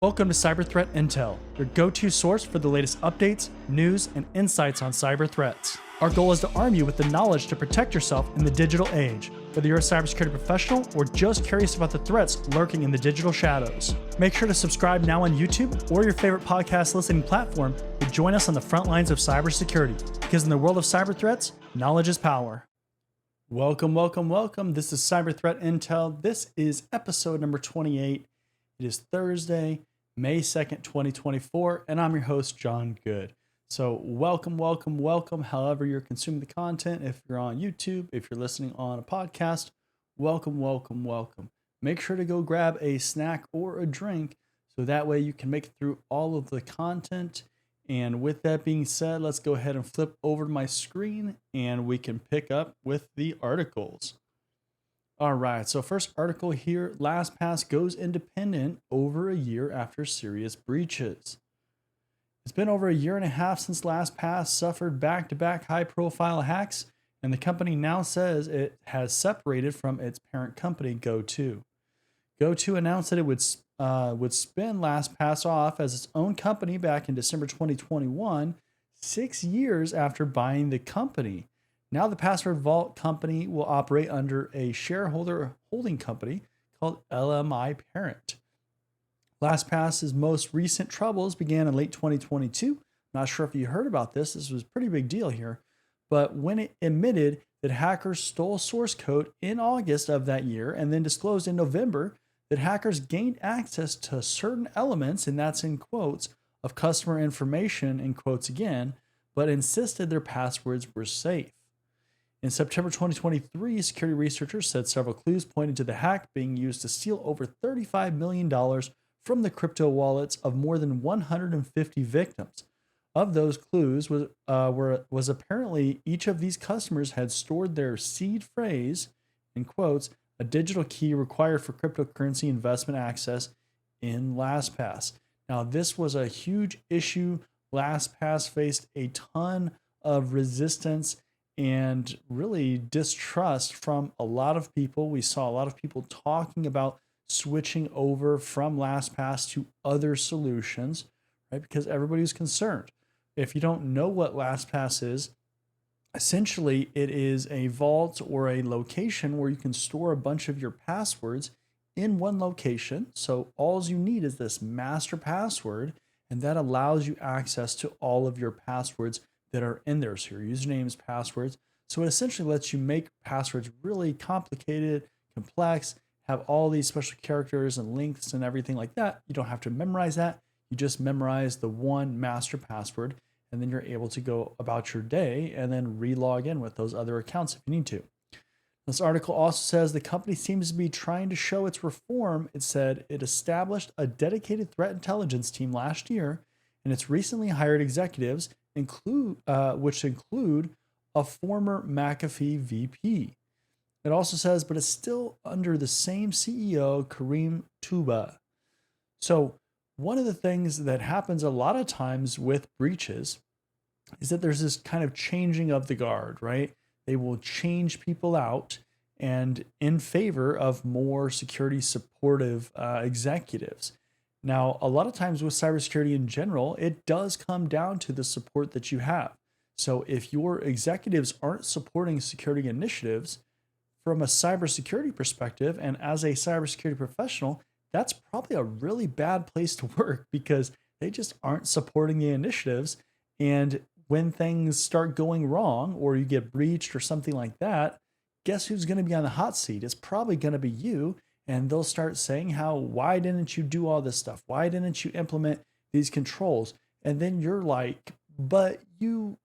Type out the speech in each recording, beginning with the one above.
Welcome to Cyber Threat Intel, your go-to source for the latest updates, news, and insights on cyber threats. Our goal is to arm you with the knowledge to protect yourself in the digital age, whether you're a cybersecurity professional or just curious about the threats lurking in the digital shadows. Make sure to subscribe now on YouTube or your favorite podcast listening platform to join us on the front lines of cybersecurity, because in the world of cyber threats, knowledge is power. Welcome. This is Cyber Threat Intel. This is episode number 28. It is Thursday, May 2nd, 2024, and I'm your host, John Good. So welcome. However you're consuming the content, if you're on YouTube, if you're listening on a podcast, welcome. Make sure to go grab a snack or a drink so that way you can make it through all of the content. And with that being said, let's go ahead and flip over to my screen and we can pick up with the articles. All right, so first article here, LastPass goes independent over a year after serious breaches. It's been over a year and a half since LastPass suffered back-to-back high-profile hacks, and the company now says it has separated from its parent company, Go2. Go2 announced that it would spin LastPass off as its own company back in December 2021, 6 years after buying the company. Now the Password Vault company will operate under a shareholder holding company called LMI Parent. LastPass's most recent troubles began in late 2022. Not sure if you heard about this. This was a pretty big deal here. But when it admitted that hackers stole source code in August of that year and then disclosed in November that hackers gained access to certain elements, and that's in quotes, of customer information, in quotes again, but insisted their passwords were safe. In September 2023, security researchers said several clues pointed to the hack being used to steal over $35 million from the crypto wallets of more than 150 victims. Of those clues was apparently each of these customers had stored their seed phrase, in quotes, a digital key required for cryptocurrency investment access in LastPass. Now, this was a huge issue. LastPass faced a ton of resistance and really distrust from a lot of people. We saw a lot of people talking about switching over from LastPass to other solutions, right? Because everybody was concerned. If you don't know what LastPass is, essentially it is a vault or a location where you can store a bunch of your passwords in one location. So all you need is this master password, and that allows you access to all of your passwords that are in there. So your usernames, passwords. So it essentially lets you make passwords really complicated, complex, have all these special characters and links and everything like that. You don't have to memorize that. You just memorize the one master password, and then you're able to go about your day and then re-log in with those other accounts if you need to. This article also says the company seems to be trying to show its reform. It said it established a dedicated threat intelligence team last year, and it's recently hired executives which include a former McAfee VP. It also says, but it's still under the same CEO, Kareem Tuba. So one of the things that happens a lot of times with breaches is that there's this kind of changing of the guard, right? They will change people out and in favor of more security supportive executives. Now, a lot of times with cybersecurity in general, it does come down to the support that you have. So if your executives aren't supporting security initiatives from a cybersecurity perspective, and as a cybersecurity professional, that's probably a really bad place to work because they just aren't supporting the initiatives. And when things start going wrong or you get breached or something like that, guess who's going to be on the hot seat? It's probably going to be you. And they'll start saying why didn't you do all this stuff? Why didn't you implement these controls? And then you're like, but you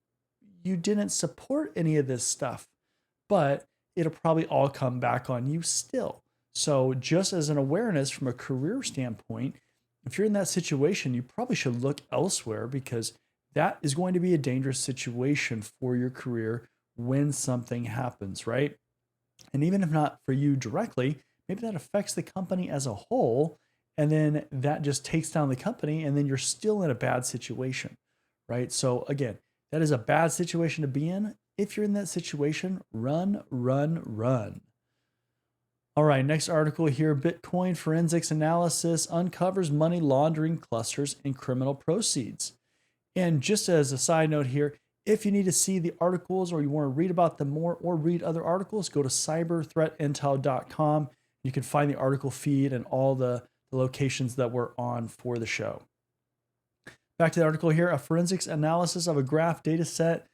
didn't support any of this stuff. But it'll probably all come back on you still. So just as an awareness from a career standpoint, if you're in that situation, you probably should look elsewhere because that is going to be a dangerous situation for your career when something happens, right? And even if not for you directly, maybe that affects the company as a whole, and then that just takes down the company, and then you're still in a bad situation, right? So again, that is a bad situation to be in. If you're in that situation, run. All right, next article here. Bitcoin forensics analysis uncovers money laundering clusters in criminal proceeds. And just as a side note here, if you need to see the articles or you want to read about them more or read other articles, go to cyberthreatintel.com. You can find the article feed and all the locations that we're on for the show. Back to the article here. A forensics analysis of a graph data set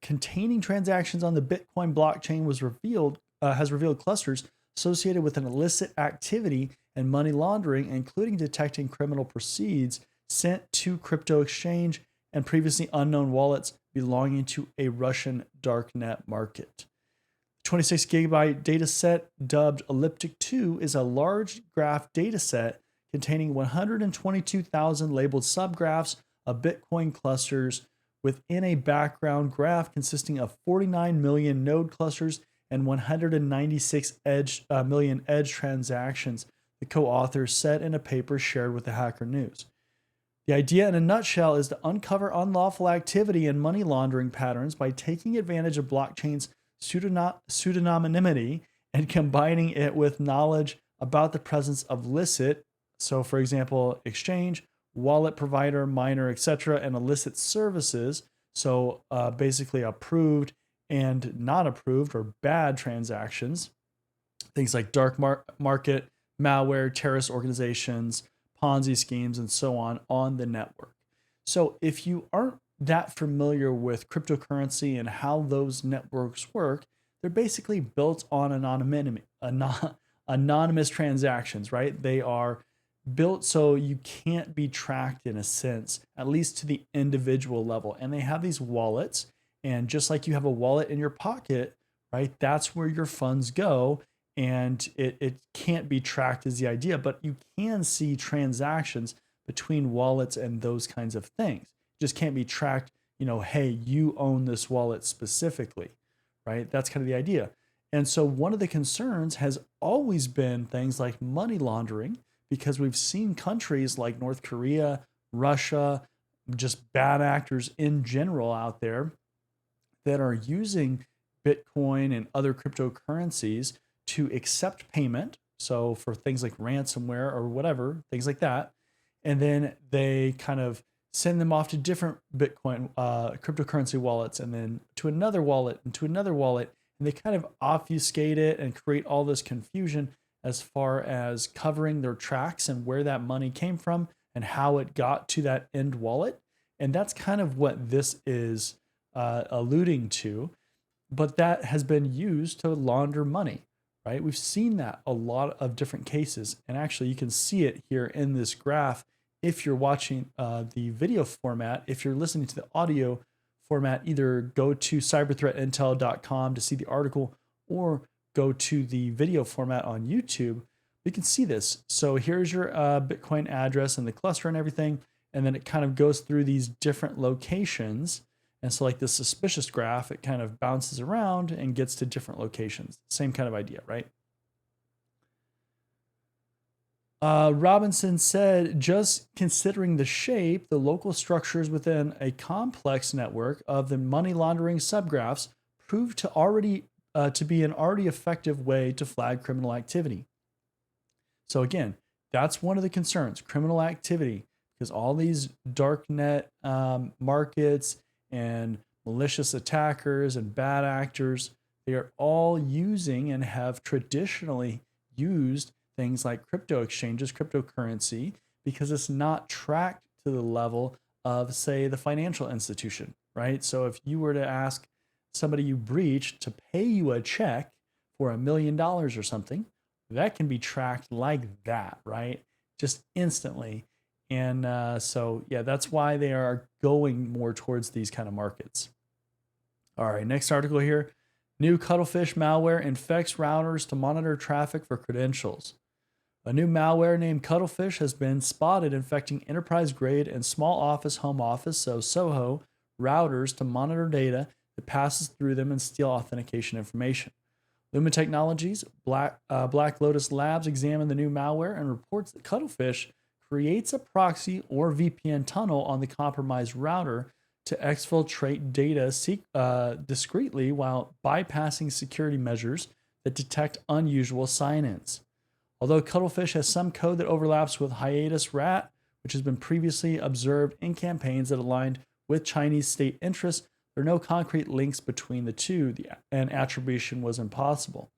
containing transactions on the Bitcoin blockchain has revealed clusters associated with an illicit activity and money laundering, including detecting criminal proceeds sent to crypto exchange and previously unknown wallets belonging to a Russian darknet market. 26 gigabyte data set dubbed Elliptic 2 is a large graph data set containing 122,000 labeled subgraphs of Bitcoin clusters within a background graph consisting of 49 million node clusters and 196 million edge transactions, the co-authors said in a paper shared with the Hacker News. The idea in a nutshell is to uncover unlawful activity and money laundering patterns by taking advantage of blockchain's pseudonymity and combining it with knowledge about the presence of licit, so for example, exchange, wallet provider, miner, etc., and illicit services, so basically approved and not approved or bad transactions, things like dark market, malware, terrorist organizations, Ponzi schemes, and so on the network. So if you aren't that familiar with cryptocurrency and how those networks work, they're basically built on anonymous transactions, right? They are built so you can't be tracked in a sense, at least to the individual level. And they have these wallets, and just like you have a wallet in your pocket, right? That's where your funds go. And it can't be tracked is the idea, but you can see transactions between wallets and those kinds of things. It just can't be tracked, hey, you own this wallet specifically, right? That's kind of the idea. And so one of the concerns has always been things like money laundering, because we've seen countries like North Korea, Russia, just bad actors in general out there that are using Bitcoin and other cryptocurrencies to accept payment. So for things like ransomware or whatever, things like that. And then they kind of send them off to different Bitcoin cryptocurrency wallets, and then to another wallet and to another wallet. And they kind of obfuscate it and create all this confusion as far as covering their tracks and where that money came from and how it got to that end wallet. And that's kind of what this is alluding to. But that has been used to launder money. Right? We've seen that a lot of different cases, and actually you can see it here in this graph if you're watching the video format. If you're listening to the audio format, either go to cyberthreatintel.com to see the article or go to the video format on YouTube. You can see this. So here's your Bitcoin address and the cluster and everything, and then it kind of goes through these different locations. And so like the suspicious graph, it kind of bounces around and gets to different locations. Same kind of idea, right? Robinson said, just considering the shape, the local structures within a complex network of the money laundering subgraphs prove to be an already effective way to flag criminal activity. So again, that's one of the concerns, criminal activity, because all these darknet markets and malicious attackers and bad actors, they are all using and have traditionally used things like crypto exchanges, cryptocurrency, because it's not tracked to the level of, say, the financial institution, right? So if you were to ask somebody you breached to pay you a check for $1 million or something, that can be tracked like that, right? Just instantly. And so, yeah, that's why they are going more towards these kind of markets. All right, next article here. New Cuttlefish malware infects routers to monitor traffic for credentials. A new malware named Cuttlefish has been spotted infecting enterprise-grade and small office, home office, so SOHO, routers to monitor data that passes through them and steal authentication information. Lumen Technologies, Black Lotus Labs examined the new malware and reports that Cuttlefish creates a proxy or VPN tunnel on the compromised router to exfiltrate data discreetly while bypassing security measures that detect unusual sign-ins. Although Cuttlefish has some code that overlaps with hiatus rat, which has been previously observed in campaigns that aligned with Chinese state interests, there are no concrete links between the two, and attribution was impossible.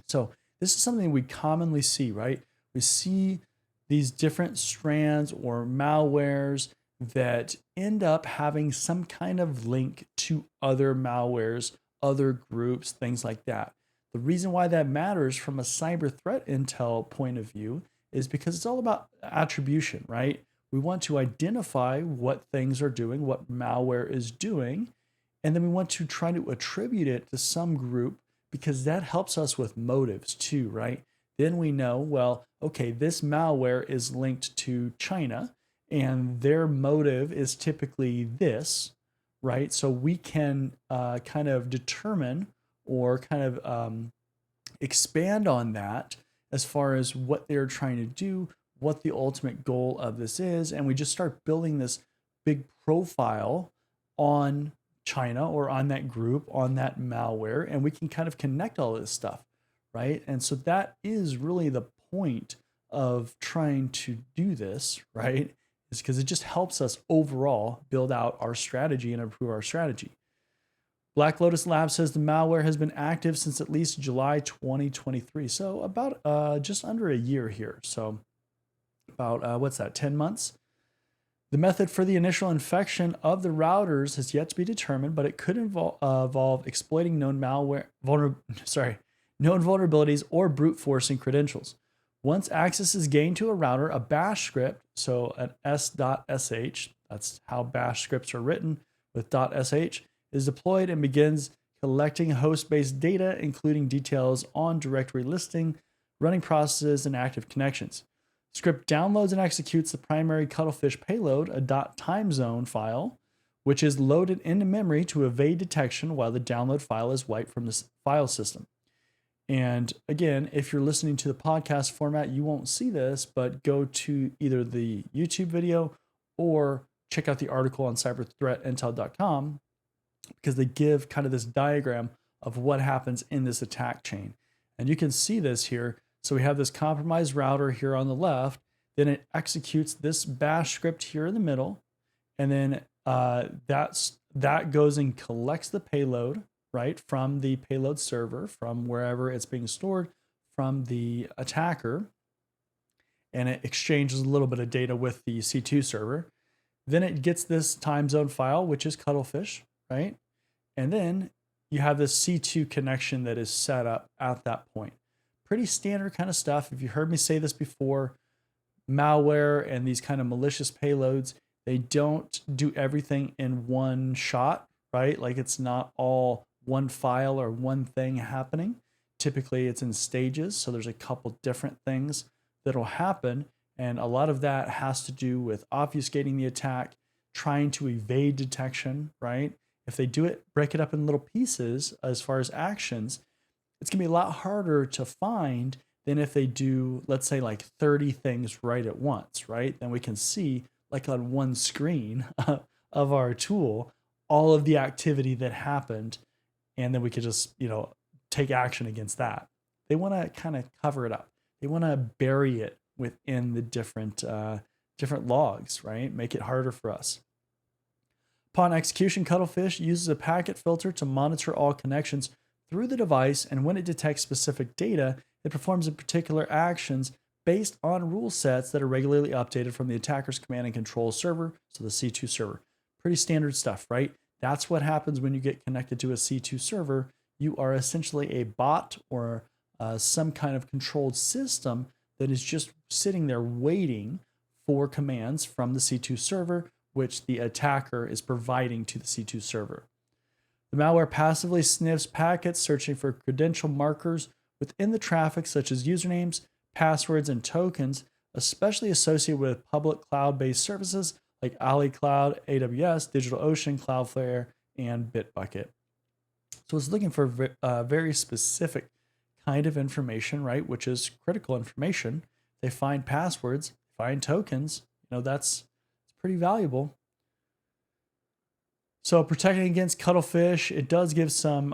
So this is something we commonly see, right? We see these different strands or malwares that end up having some kind of link to other malwares, other groups, things like that. The reason why that matters from a cyber threat intel point of view is because it's all about attribution, right? We want to identify what things are doing, what malware is doing, and then we want to try to attribute it to some group because that helps us with motives too, right? Then we know, well, okay, this malware is linked to China and their motive is typically this, right? So we can kind of determine or kind of expand on that as far as what they're trying to do, what the ultimate goal of this is. And we just start building this big profile on China or on that group, on that malware, and we can kind of connect all this stuff, right? And so that is really the point of trying to do this, right? Is because it just helps us overall build out our strategy and improve our strategy. Black Lotus Labs says the malware has been active since at least July 2023. So about just under a year here. So about, what's that, 10 months? The method for the initial infection of the routers has yet to be determined, but it could involve exploiting known known vulnerabilities or brute forcing credentials. Once access is gained to a router, a bash script, so an s.sh, that's how bash scripts are written with .sh, is deployed and begins collecting host-based data, including details on directory listing, running processes, and active connections. Script downloads and executes the primary Cuttlefish payload, a .timezone file, which is loaded into memory to evade detection while the download file is wiped from the file system. And again, if you're listening to the podcast format, you won't see this, but go to either the YouTube video or check out the article on cyberthreatintel.com because they give kind of this diagram of what happens in this attack chain. And you can see this here. So we have this compromised router here on the left, then it executes this bash script here in the middle, and then that goes and collects the payload, right, from the payload server, from wherever it's being stored, from the attacker, and it exchanges a little bit of data with the C2 server. Then it gets this time zone file, which is Cuttlefish, right? And then you have this C2 connection that is set up at that point. Pretty standard kind of stuff. If you heard me say this before, malware and these kind of malicious payloads, they don't do everything in one shot, right? Like it's not all one file or one thing happening. Typically it's in stages. So there's a couple different things that'll happen. And a lot of that has to do with obfuscating the attack, trying to evade detection, right? If they do it, break it up in little pieces as far as actions, it's gonna be a lot harder to find than if they do, let's say like 30 things right at once, right? Then we can see like on one screen of our tool, all of the activity that happened. And then we could just, take action against that. They wanna kind of cover it up. They wanna bury it within the different logs, right? Make it harder for us. Upon execution, Cuttlefish uses a packet filter to monitor all connections through the device, and when it detects specific data, it performs particular actions based on rule sets that are regularly updated from the attacker's command and control server, so the C2 server. Pretty standard stuff, right? That's what happens when you get connected to a C2 server. You are essentially a bot or some kind of controlled system that is just sitting there waiting for commands from the C2 server, which the attacker is providing to the C2 server. The malware passively sniffs packets, searching for credential markers within the traffic, such as usernames, passwords, and tokens, especially associated with public cloud-based services like AliCloud, AWS, DigitalOcean, Cloudflare, and Bitbucket. So it's looking for very specific kind of information, right? Which is critical information. They find passwords, find tokens. That's pretty valuable. So protecting against cuttlefish, it does give some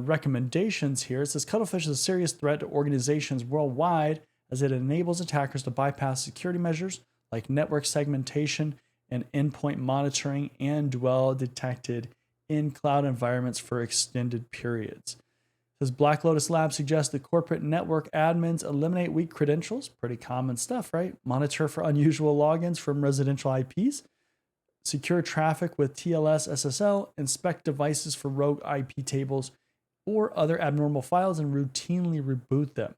recommendations here. It says cuttlefish is a serious threat to organizations worldwide as it enables attackers to bypass security measures like network segmentation and endpoint monitoring and dwell detected in cloud environments for extended periods. It says Black Lotus Labs suggests that corporate network admins eliminate weak credentials. Pretty common stuff, right? Monitor for unusual logins from residential IPs. Secure traffic with TLS SSL, inspect devices for rogue IP tables or other abnormal files, and routinely reboot them.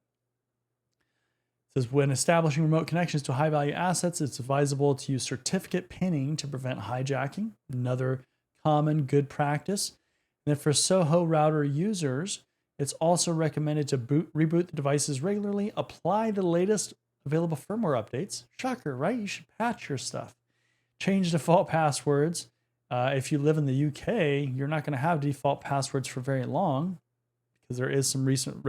It says when establishing remote connections to high-value assets, it's advisable to use certificate pinning to prevent hijacking, another common good practice. And then for Soho router users, it's also recommended to reboot the devices regularly, apply the latest available firmware updates. Shocker, right? You should patch your stuff. Change default passwords. If you live in the UK, you're not going to have default passwords for very long because there is some recent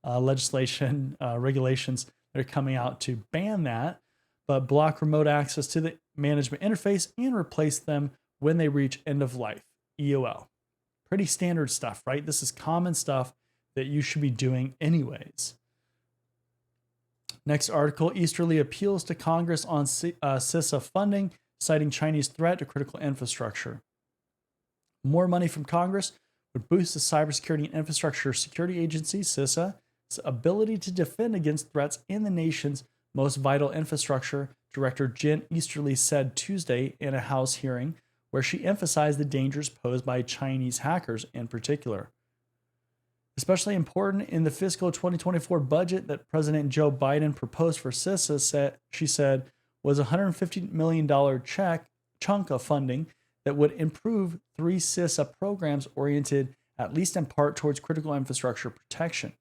legislation, regulations that are coming out to ban that, but block remote access to the management interface and replace them when they reach end of life, EOL. Pretty standard stuff, right? This is common stuff that you should be doing anyways. Next article, Easterly appeals to Congress on CISA funding, citing Chinese threat to critical infrastructure. More money from Congress would boost the Cybersecurity and Infrastructure Security Agency, CISA's ability to defend against threats in the nation's most vital infrastructure, Director Jen Easterly said Tuesday in a House hearing, where she emphasized the dangers posed by Chinese hackers in particular. Especially important in the fiscal 2024 budget that President Joe Biden proposed for CISA, she said, was a $150 million chunk of funding that would improve 3 CISA programs oriented, at least in part, towards critical infrastructure protection.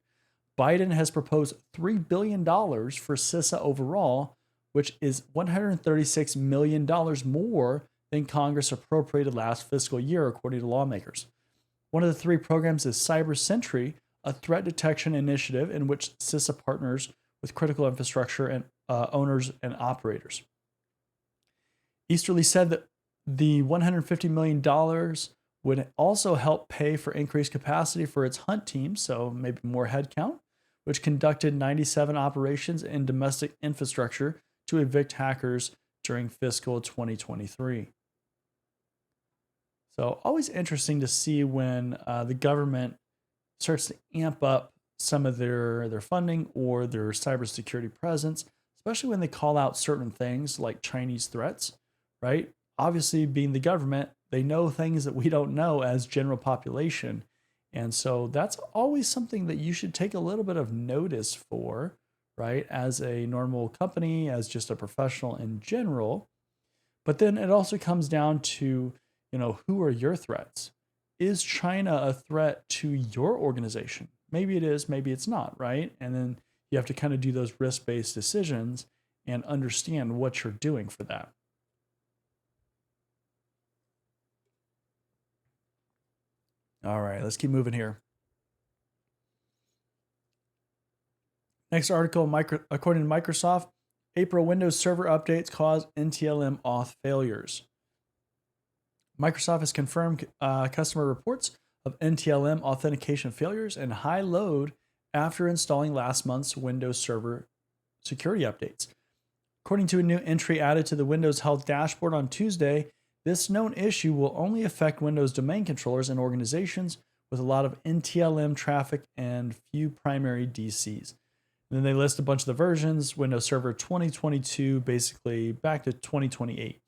Biden has proposed $3 billion for CISA overall, which is $136 million more than Congress appropriated last fiscal year, according to lawmakers. One of the 3 programs is Cybersecurity, a threat detection initiative in which CISA partners with critical infrastructure and owners and operators. Easterly said that the $150 million would also help pay for increased capacity for its hunt team, so maybe more headcount, which conducted 97 operations in domestic infrastructure to evict hackers during fiscal 2023. So always interesting to see when the government starts to amp up some of their funding or their cybersecurity presence, especially when they call out certain things like Chinese threats, right? Obviously, being the government, they know things that we don't know as general population. And so that's always something that you should take a little bit of notice for, right? As a normal company, as just a professional in general. But then it also comes down to, who are your threats? Is China a threat to your organization? Maybe it is, maybe it's not, right? And then you have to kind of do those risk-based decisions and understand what you're doing for that. All right, let's keep moving here. Next article, according to Microsoft, April Windows Server updates cause NTLM auth failures. Microsoft has confirmed customer reports of NTLM authentication failures and high load after installing last month's Windows Server security updates. According to a new entry added to the Windows Health dashboard on Tuesday, this known issue will only affect Windows domain controllers and organizations with a lot of NTLM traffic and few primary DCs. And then they list a bunch of the versions, Windows Server 2022, basically back to 2028.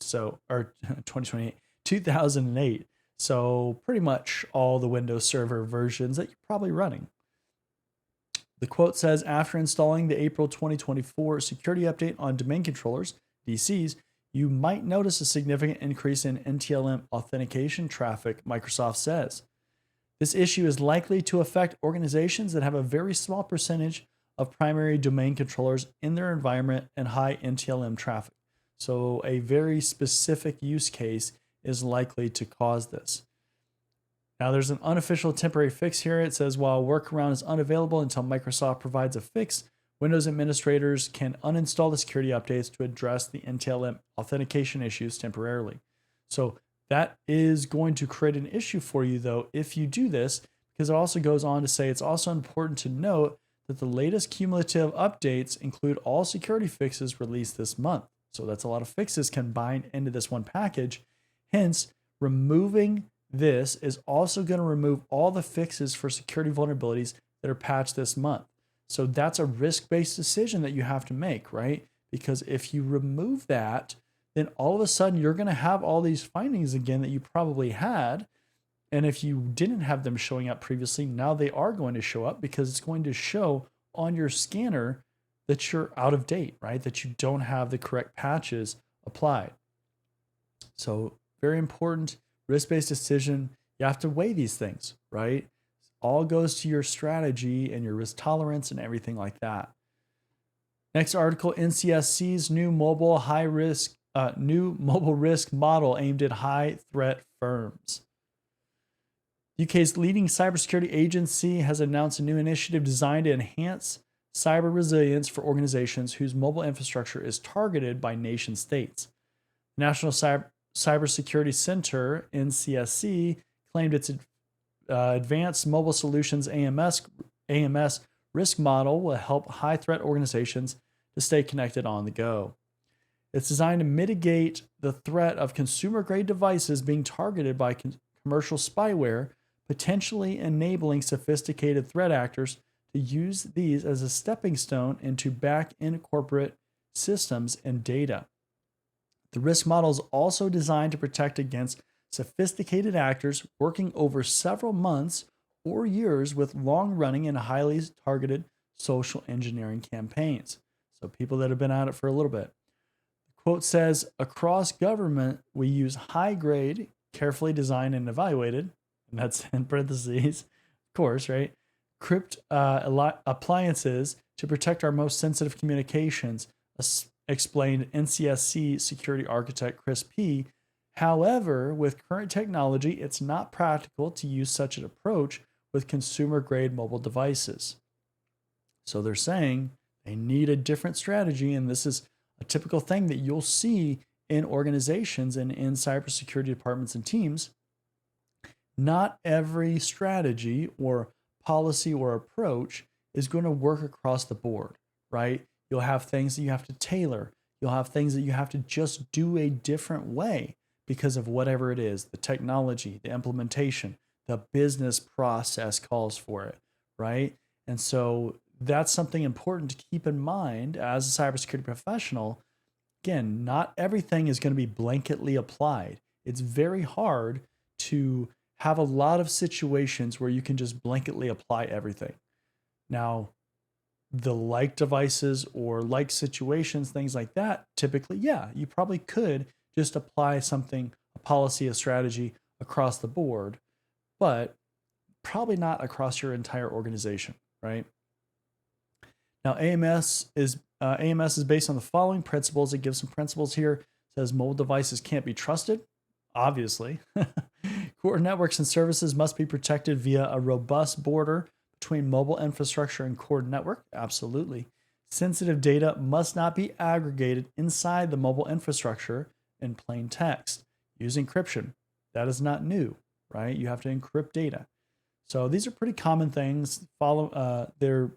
Or 2028, 2008. So pretty much all the Windows Server versions that you're probably running. The quote says, after installing the April 2024 security update on domain controllers, DCs, you might notice a significant increase in NTLM authentication traffic, Microsoft says. This issue is likely to affect organizations that have a very small percentage of primary domain controllers in their environment and high NTLM traffic. So a very specific use case is likely to cause this. Now there's an unofficial temporary fix here. It says while a workaround is unavailable until Microsoft provides a fix, Windows administrators can uninstall the security updates to address the NTLM authentication issues temporarily. So That is going to create an issue for you, though, if you do this, because it also goes on to say it's also important to note that the latest cumulative updates include all security fixes released this month. So that's a lot of fixes combined into this one package. Hence, removing this is also going to remove all the fixes for security vulnerabilities that are patched this month. So that's a risk-based decision that you have to make, right? Because if you remove that, then all of a sudden you're going to have all these findings again that you probably had. And if you didn't have them showing up previously, now they are going to show up because it's going to show on your scanner that you're out of date, right? That you don't have the correct patches applied. So very important risk-based decision. You have to weigh these things, right? All goes to your strategy and your risk tolerance and everything like that. Next article, NCSC's new mobile risk model aimed at high threat firms. UK's leading cybersecurity agency has announced a new initiative designed to enhance cyber resilience for organizations whose mobile infrastructure is targeted by nation states. National Cybersecurity Center, NCSC, claimed its Advanced Mobile Solutions AMS risk model will help high-threat organizations to stay connected on the go. It's designed to mitigate the threat of consumer-grade devices being targeted by commercial spyware, potentially enabling sophisticated threat actors to use these as a stepping stone into back-end corporate systems and data. The risk model is also designed to protect against sophisticated actors working over several months or years with long-running and highly targeted social engineering campaigns. So people that have been at it for a little bit. The quote says, across government, we use high-grade, carefully designed and evaluated, and that's in parentheses, of course, right? Crypt appliances to protect our most sensitive communications, explained NCSC security architect Chris P. However, with current technology, it's not practical to use such an approach with consumer-grade mobile devices. So they're saying they need a different strategy, and this is a typical thing that you'll see in organizations and in cybersecurity departments and teams. Not every strategy or policy or approach is going to work across the board, right? You'll have things that you have to tailor. You'll have things that you have to just do a different way because of whatever it is, the technology, the implementation, the business process calls for it, right? And so that's something important to keep in mind as a cybersecurity professional. Again, not everything is going to be blanketly applied. It's very hard to have a lot of situations where you can just blanketly apply everything. Now, the like devices or like situations, things like that, typically, yeah, you probably could just apply something, a policy, a strategy across the board, but probably not across your entire organization, right? Now, AMS is based on the following principles. It gives some principles here. It says mobile devices can't be trusted, obviously. Core networks and services must be protected via a robust border between mobile infrastructure and core network, absolutely. Sensitive data must not be aggregated inside the mobile infrastructure in plain text. Use encryption. That is not new, right? You have to encrypt data. So these are pretty common things. Follow their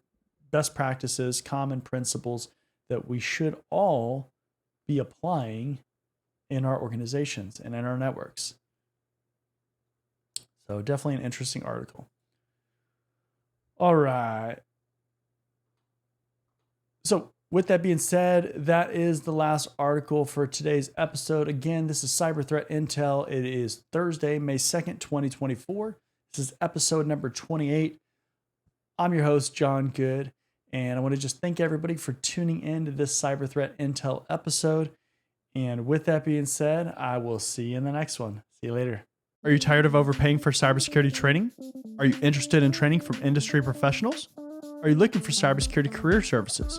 best practices, common principles that we should all be applying in our organizations and in our networks. So definitely an interesting article. All right. So with that being said, that is the last article for today's episode. Again, this is Cyber Threat Intel. It is Thursday, May 2nd, 2024. This is episode number 28. I'm your host, John Good, and I want to just thank everybody for tuning in to this Cyber Threat Intel episode. And with that being said, I will see you in the next one. See you later. Are you tired of overpaying for cybersecurity training? Are you interested in training from industry professionals? Are you looking for cybersecurity career services?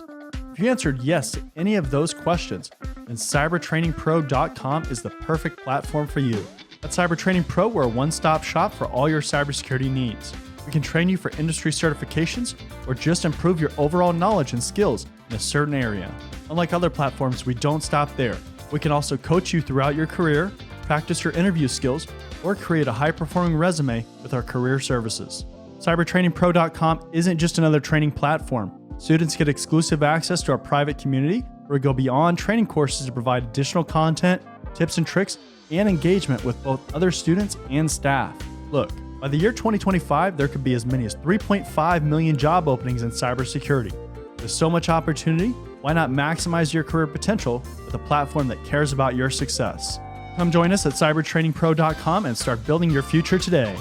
If you answered yes to any of those questions, then cybertrainingpro.com is the perfect platform for you. At Cybertraining Pro, we're a one-stop shop for all your cybersecurity needs. We can train you for industry certifications or just improve your overall knowledge and skills in a certain area. Unlike other platforms, we don't stop there. We can also coach you throughout your career, practice your interview skills, or create a high-performing resume with our career services. CyberTrainingPro.com isn't just another training platform. Students get exclusive access to our private community where we go beyond training courses to provide additional content, tips and tricks, and engagement with both other students and staff. Look, by the year 2025, there could be as many as 3.5 million job openings in cybersecurity. With so much opportunity, why not maximize your career potential with a platform that cares about your success? Come join us at cybertrainingpro.com and start building your future today.